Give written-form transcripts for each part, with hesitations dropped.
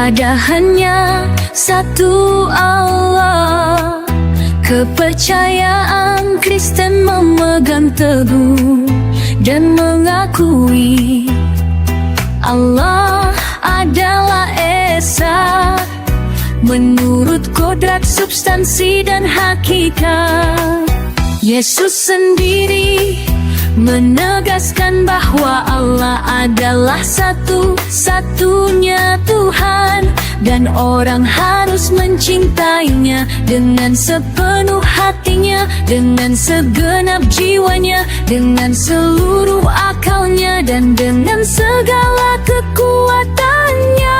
Ada hanya satu Allah. Kepercayaan Kristen memegang teguh dan mengakui Allah adalah Esa menurut kodrat, substansi dan hakikat. Yesus sendiri menegaskan bahwa Allah adalah satu-satunya Tuhan, dan orang harus mencintainya dengan sepenuh hatinya, dengan segenap jiwanya, dengan seluruh akalnya, dan dengan segala kekuatannya.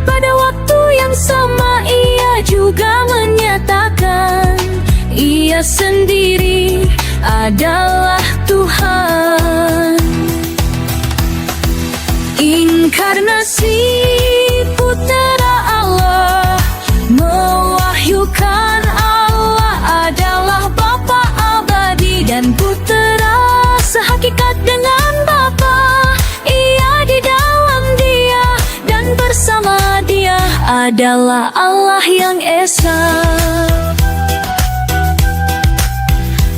Pada waktu yang sama ia juga menyatakan ia sendiri adalah Tuhan. Inkarnasi Putera Allah mewahyukan Allah adalah Bapa abadi dan Putera sehakikat dengan Bapa. Ia di dalam Dia dan bersama Dia adalah Allah yang Esa.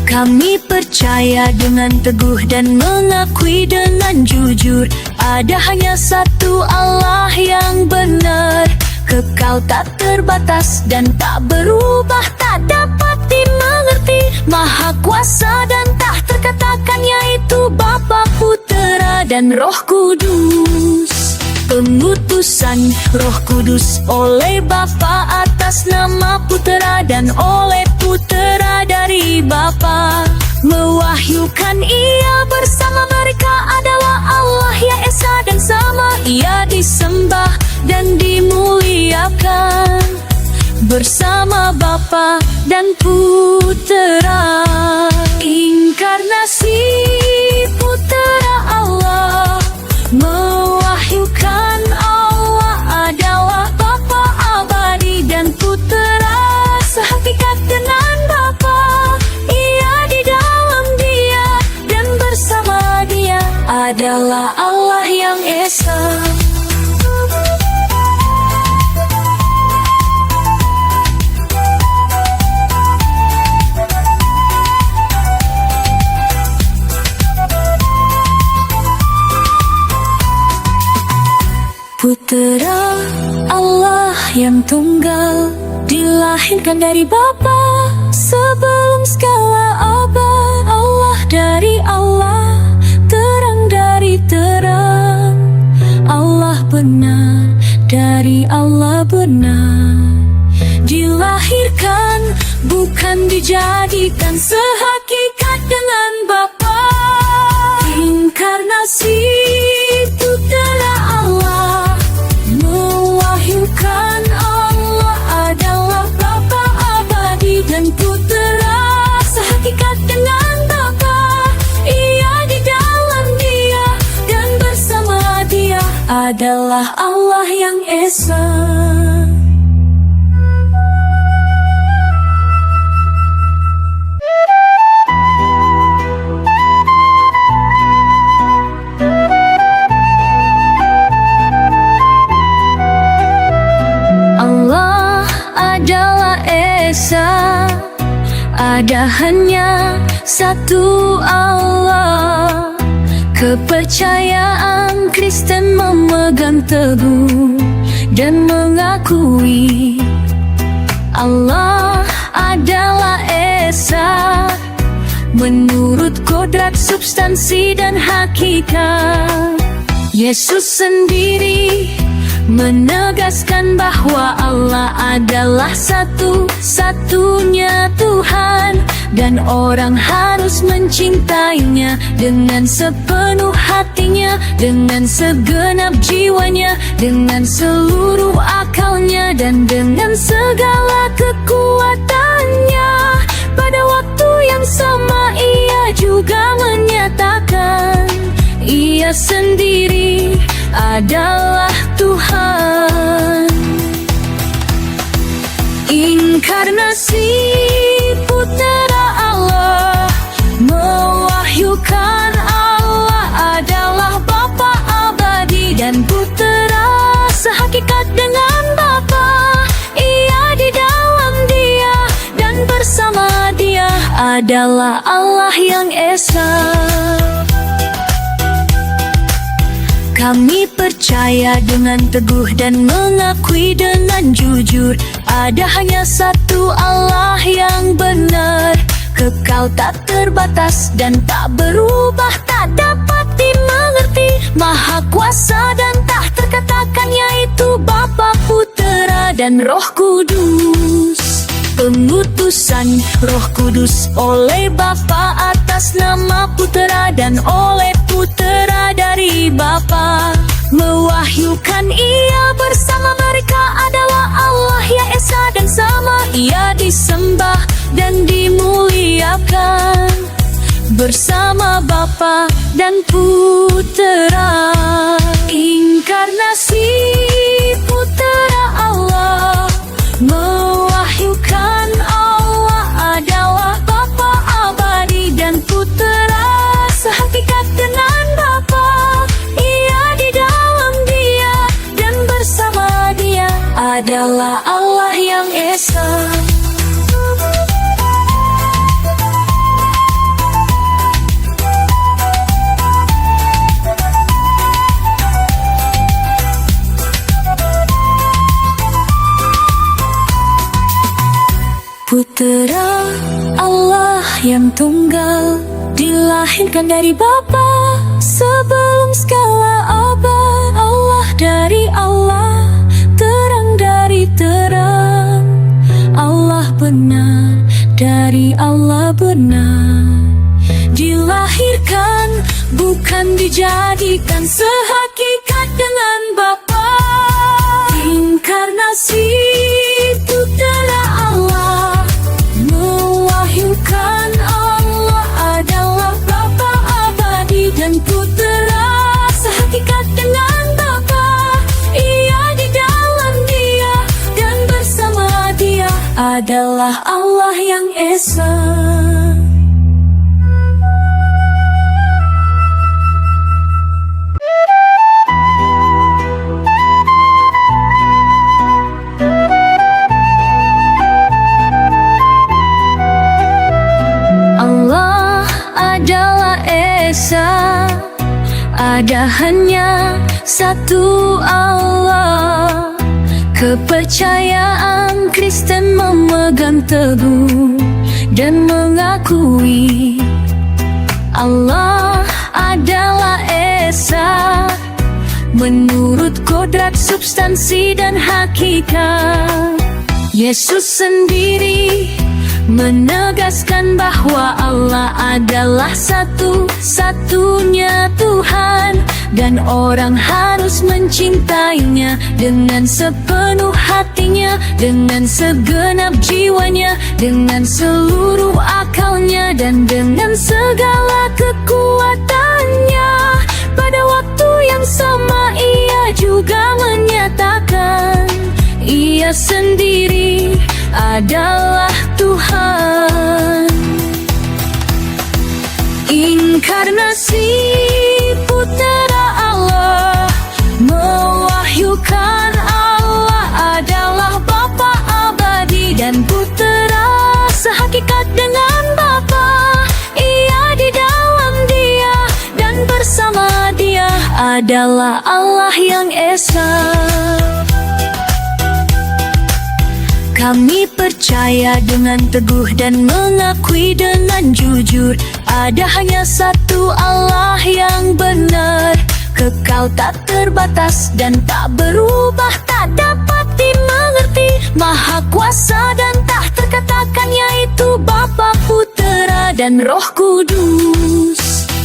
Kami percaya dengan teguh dan mengakui dengan jujur, ada hanya satu Allah yang benar, kekal tak terbatas dan tak berubah, tak dapat dimengerti, maha kuasa dan tak terkatakan, yaitu Bapa, Putera dan Roh Kudus. Pengutusan Roh Kudus oleh Bapa atas nama Putera dan oleh Putera dari Bapa, mewahyukan ia bersama mereka adalah Allah ya Esa, dan sama ia disembah dan dimuliakan bersama Bapa dan Putera. Inkarnasi Putera Allah mewahyukan Allah adalah Bapa abadi dan Putera sehakikat dengan Bapa. Ia di dalam Dia dan bersama Dia adalah Allah yang Esa. Putera Allah yang tunggal dilahirkan dari Bapa sebelum segala abad. Allah dari Allah, terang dari terang. Allah benar dari Allah benar. Dilahirkan bukan dijadikan, sehakikat dengan Bapa. Inkarnasi Putera Allah mewahyukan Allah adalah Bapa abadi dan Putera sehakikat dengan Bapa. Ia di dalam Dia dan bersama Dia adalah Allah yang Esa. Ada hanya satu Allah. Kepercayaan Kristen memegang teguh dan mengakui Allah adalah Esa menurut kodrat, substansi dan hakikat. Yesus sendiri menegaskan bahwa Allah adalah satu-satunya Tuhan, dan orang harus mencintainya dengan sepenuh hatinya, dengan segenap jiwanya, dengan seluruh akalnya, dan dengan segala kekuatannya. Pada waktu yang sama ia juga menyatakan ia sendiri adalah Tuhan. Inkarnasi Putera Allah mewahyukan Allah adalah Bapa abadi dan Putera sehakikat dengan adalah Allah yang Esa. Kami percaya dengan teguh dan mengakui dengan jujur, ada hanya satu Allah yang benar, kekal tak terbatas dan tak berubah, tak dapat dimengerti, Maha Kuasa dan tak terkatakan, yaitu Bapa, Putera dan Roh Kudus. Pengutusan Roh Kudus oleh Bapa atas nama Putera dan oleh Putera dari Bapa, mewahyukan Ia bersama mereka adalah Allah yang Esa dan sama, Ia disembah dan dimuliakan bersama Bapa dan Putera. Inkarnasi Putera Allah mewahyukan Allah adalah Bapa abadi dan Putera sehakikat dengan Bapa, Ia di dalam Dia dan bersama Dia adalah Allah yang Esa. Putera Allah yang tunggal, dilahirkan dari Bapa sebelum segala abad. Allah dari Allah, terang dari terang, Allah benar dari Allah benar. Dilahirkan bukan dijadikan, sehakikat dengan Bapa. Inkarnasi Putera Allah mewahyukan Allah adalah Bapa abadi dan Putera sehakikat dengan Bapa, Ia di dalam Dia dan bersama Dia adalah Allah yang Esa. Ada hanya satu Allah, kepercayaan Kristen memegang teguh dan mengakui Allah adalah Esa menurut kodrat, substansi dan hakikat. Yesus sendiri menegaskan bahwa Allah adalah satu-satunya Tuhan, dan orang harus mencintainya dengan sepenuh hatinya, dengan segenap jiwanya, dengan seluruh akalnya, dan dengan segala kekuatannya. Pada waktu yang sama Ia juga menyatakan Ia sendiri adalah Tuhan. Inkarnasi Putera Allah mewahyukan Allah adalah Bapa abadi dan Putera sehakikat dengan Bapa, Ia di dalam Dia dan bersama Dia adalah Allah yang Esa. Kami percaya dengan teguh dan mengakui dengan jujur, ada hanya satu Allah yang benar, kekal tak terbatas dan tak berubah, tak dapat dimengerti, Maha Kuasa dan tak terkatakan, yaitu Bapa, Putera dan Roh Kudus.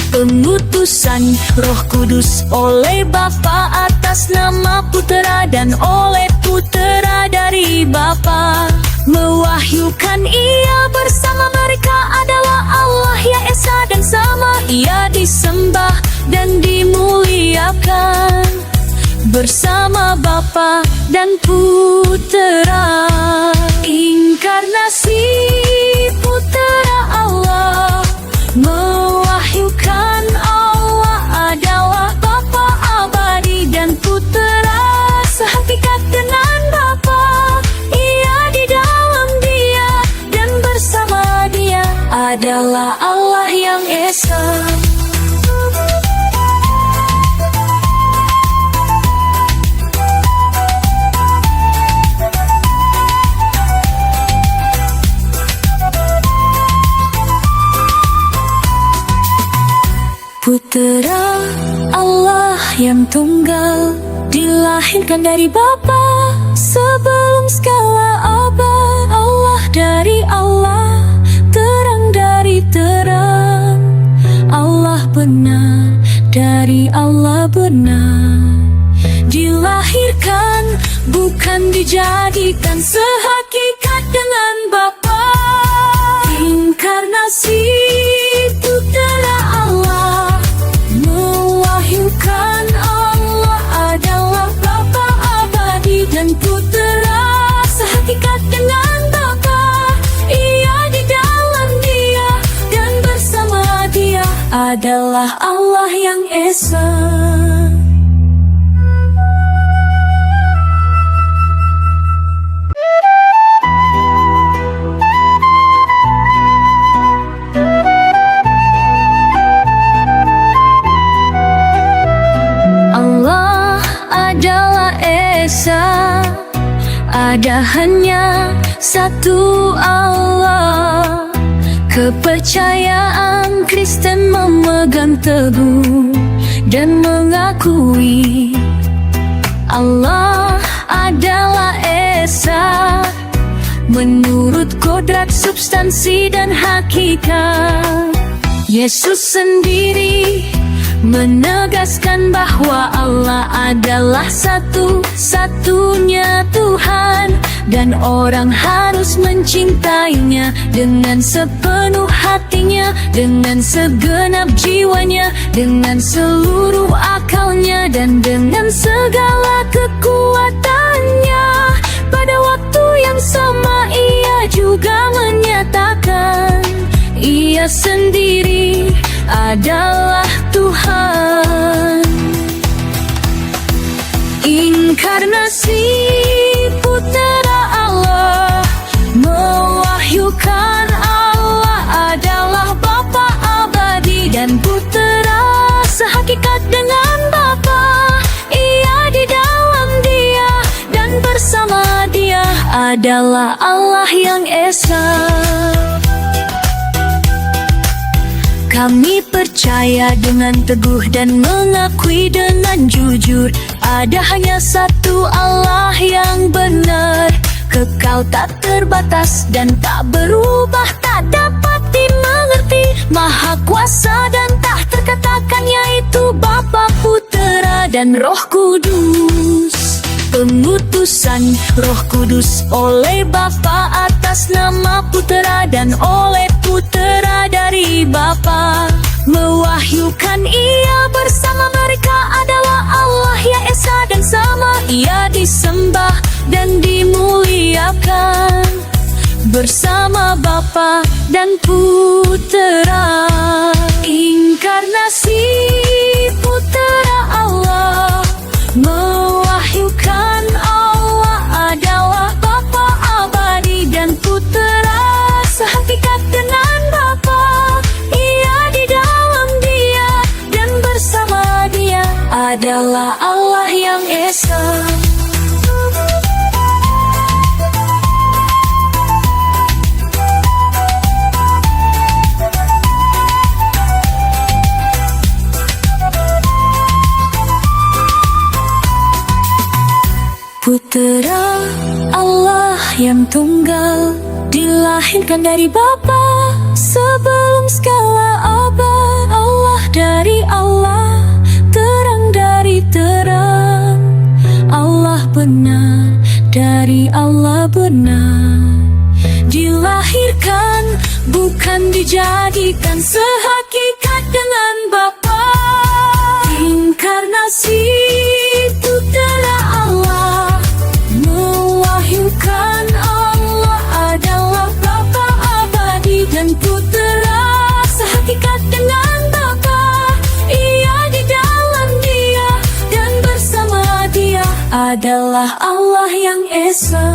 Pengutusan Roh Kudus oleh Bapa atas nama Putera dan oleh Putera dari Bapa, mewahyukan Ia bersama mereka adalah Allah yang Esa dan sama, Ia disembah dan dimuliakan bersama Bapa dan Putera. Inkarnasi Putera Allah mewahyukan Allah adalah Bapa abadi dan Putera sehakikat dengan Bapa, Ia di dalam Dia dan bersama Dia ada Putera Allah yang tunggal, dilahirkan dari Bapa sebelum segala abad. Allah dari Allah, terang dari terang. Allah benar, dari Allah benar. Dilahirkan, bukan dijadikan, sehakikat dengan Bapa. Inkarnasi Putera Allah, mewahyukan Allah adalah Bapa abadi dan Putera sehakikat dengan Bapa. Ia di dalam Dia dan bersama Dia adalah Allah yang Esa. Ada hanya satu Allah. Kepercayaan Kristen memegang teguh dan mengakui Allah adalah Esa menurut kodrat, substansi dan hakikat. Yesus sendiri menegaskan bahwa Allah adalah satu-satunya Tuhan, dan orang harus mencintainya dengan sepenuh hatinya, dengan segenap jiwanya, dengan seluruh akalnya, dan dengan segala kekuatannya. Pada waktu yang sama Ia juga menyatakan Ia sendiri adalah Tuhan. Inkarnasi Putera Allah, mewahyukan Allah adalah Bapa abadi dan Putera sehakikat dengan Bapa. Ia di dalam Dia dan bersama Dia adalah Allah yang Esa. Kami percaya dengan teguh dan mengakui dengan jujur, ada hanya satu Allah yang benar, kekal tak terbatas dan tak berubah, tak dapat dimengerti, maha kuasa dan tak terkatakan, yaitu Bapa, Putera dan Roh Kudus. Pengutusan Roh Kudus oleh Bapa atas nama Putera dan oleh Putera dari Bapa, mewahyukan Ia bersama mereka adalah Allah yang Esa dan sama. Ia disembah dan dimuliakan bersama Bapa dan Putera. Inkarnasi Putera Allah, mewahyukan Allah adalah Bapa abadi dan Putera sehakikat dengan Bapa. Ia di dalam Dia dan bersama Dia adalah Allah yang Esa. Putera Allah yang tunggal, dilahirkan dari Bapa sebelum segala abad. Allah dari Allah, terang dari terang. Allah benar, dari Allah benar. Dilahirkan, bukan dijadikan, sehakikat dengan Bapa. Inkarnasi Putera Allah, mewahyukan Allah adalah Bapa abadi dan Putera sehakikat dengan Bapa. Ia di dalam Dia dan bersama Dia adalah Allah yang Esa.